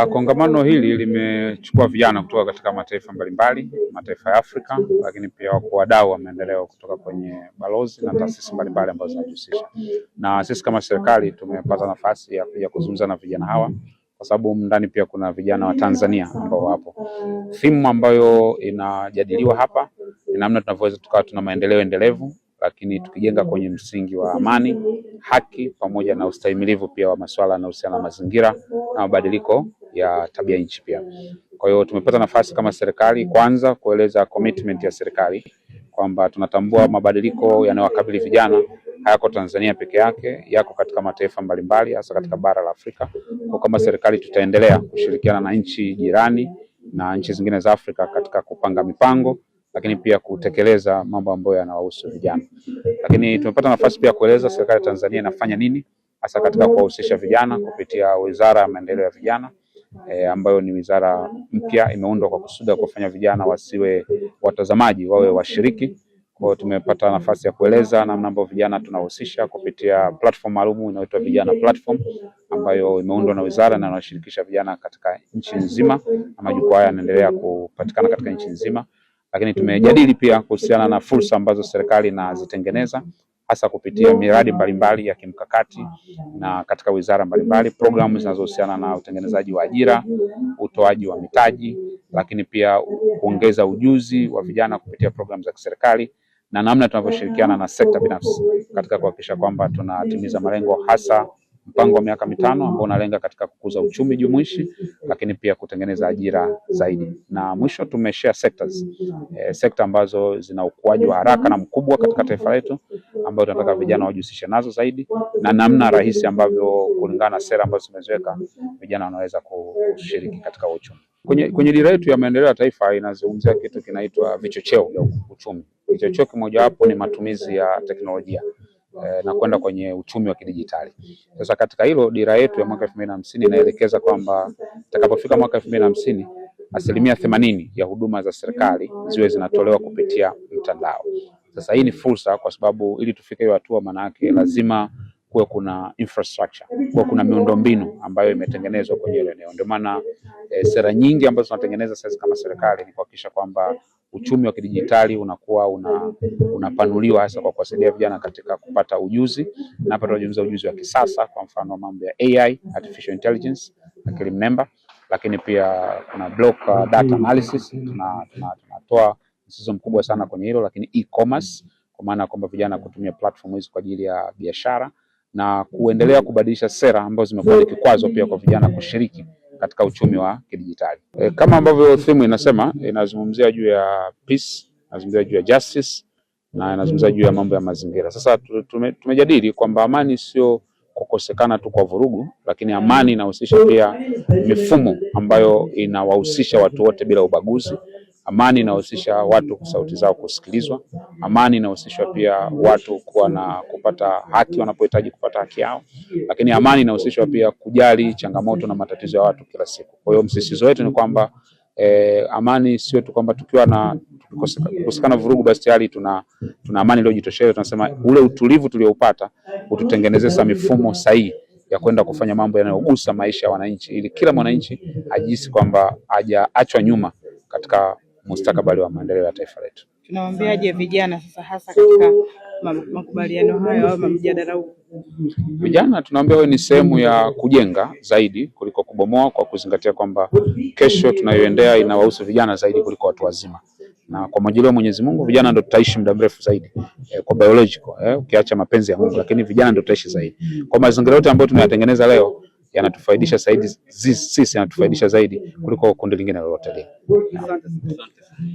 Kongamano hili limechukua vijana kutoka katika mataifa mbalimbali, mataifa ya Afrika, lakini pia wadau wa maendeleo kutoka kwenye balozi na taasisi mbalimbali ambazo zinajihusisha. Na sisi kama serikali tumepata nafasi ya kuja kuzungumza na vijana hawa kwa sababu ndani pia kuna vijana wa Tanzania ambao wapo. Theme ambayo inajadiliwa hapa ni namna tunavyoweza tukawa tuna maendeleo endelevu, lakini tukijenga kwenye msingi wa amani, haki pamoja na ustahimilivu pia wa masuala yanayohusiana na mazingira na mabadiliko ya tabia nchi pia. Kwa hiyo tumepata nafasi kama serikali kwanza kueleza commitment ya serikali kwamba tunatambua mabadiliko yanayowakabili vijana hayako Tanzania peke yake, yako katika mataifa mbalimbali hasa katika bara la Afrika. Kwa kama serikali tutaendelea kushirikiana na nchi jirani na nchi zingine za Afrika katika kupanga mipango, lakini pia kutekeleza mambo ambayo yanawahusu vijana. Lakini tumepata nafasi pia kueleza serikali ya Tanzania inafanya nini hasa katika kuwahusisha vijana kupitia Wizara ya Maendeleo ya Vijana ambayo ni wizara mpya imeundwa kwa kusudi kufanya vijana wasiwe watazamaji, wawe washiriki. Kwa hiyo tumepata nafasi ya kueleza namna ambavyo vijana tunahusisha kupitia platform maalum inayoitwa Vijana Platform ambayo imeundwa na wizara na inashirikisha vijana katika nchi nzima, na majukwaa haya yanaendelea kupatikana katika nchi nzima. Lakini tumejadili pia kuhusiana na fursa ambazo serikali inazitengeneza hasa kupitia miradi mbalimbali ya kimkakati na katika wizara mbalimbali, programu zinazohusiana na utengenezaji wa ajira, utoaji wa mitaji, lakini pia kuongeza ujuzi wa vijana kupitia programu za kiserikali na namna tunavyoshirikiana na sekta binafsi katika kuhakikisha kwamba tunatimiza malengo hasa mpango wa miaka 5 ambao unalenga katika kukuza uchumi jumuishi, lakini pia kutengeneza ajira zaidi. Na mwisho tumeshare sectors, sekta ambazo zina ukuaji wa haraka na mkubwa katika taifa letu ambayo tunataka vijana wajihusishe nazo zaidi, na namna rahisi ambavyo kulingana na sera ambazo zimeziweka vijana wanaweza kushiriki katika uchumi. Kwenye dira yetu ya maendeleo ya taifa inazungumzia kitu kinaitwa vichocheo vya uchumi. Kichocheo kimoja wapo ni matumizi ya teknolojia na kwenda kwenye uchumi wa kidijitali. Sasa katika hilo dira yetu ya mwaka 2050 inaelekeza kwamba itakapofika mwaka 2050 80% ya huduma za serikali ziwe zinatolewa kupitia mtandao. Sasa hii ni fursa kwa sababu ili tufike hiyo hatua, maana yake lazima kuwe kuna infrastructure, kuwe kuna miundombinu ambayo imetengenezwa kwenye ile eneo. Ndio maana sera nyingi ambazo tunatengeneza sasa kama serikali ni kuhakikisha kwamba uchumi wa kidijitali unakuwa unapanuliwa hasa kwa kuwasaidia vijana katika kupata ujuzi, na hapa tunazungumza ujuzi wa kisasa, kwa mfano mambo ya AI, artificial intelligence, akili mnemba, lakini pia kuna block data analysis. Tunatoa msisitizo mkubwa sana kwenye hilo, lakini e-commerce kwa maana kwamba vijana kutumia platform hizi kwa ajili ya biashara na kuendelea kubadilisha sera ambazo zimekuwa kikwazo pia kwa vijana kushiriki katika uchumi wa kidijitali. Kama ambavyo theme inasema, inazungumzia juu ya peace, inazungumzia juu ya justice na inazungumzia juu ya mambo ya mazingira. Sasa tumejadili kwamba amani sio kukosekana tu kwa vurugu, lakini amani inahusisha pia mifumo ambayo inawahusisha watu wote bila ubaguzi. Amani inahusisha watu sauti zao kusikilizwa. Amani inahusisha pia watu kuwa na kupata haki wanapohitaji kupata haki yao. Lakini amani inahusisha pia kujali changamoto na matatizo ya watu kila siku. Kwa hiyo msisitizo wetu ni kwamba amani sio tu kwamba tukiwa na kukosekana vurugu basi tayari tuna amani iliyojitosheleza. Tunasema ule utulivu tulioupata ututengenezea mifumo sahihi ya kwenda kufanya mambo yanayogusa maisha ya wananchi, ili kila mwananchi ajihisi kwamba hajaachwa nyuma katika mustakabali wa maendeleo ya taifa letu. Tunawaambiaje vijana sasa hasa katika makubaliano hayo au mjadala huu? Vijana tunaambia wewe ni sehemu ya kujenga zaidi kuliko kubomoa, kwa kuzingatia kwamba kesho tunayoendea inawahusu vijana zaidi kuliko watu wazima. Na kwa majaliwa Mwenyezi Mungu vijana ndio tutaishi muda mrefu zaidi kwa biological, ukiacha mapenzi ya Mungu, lakini vijana ndio tutaishi zaidi. Kwa mazingira yote ambayo tunayatengeneza leo yanatufaidisha zaidi, sisi yanatufaidisha zaidi kuliko kundi lingine lolote lile.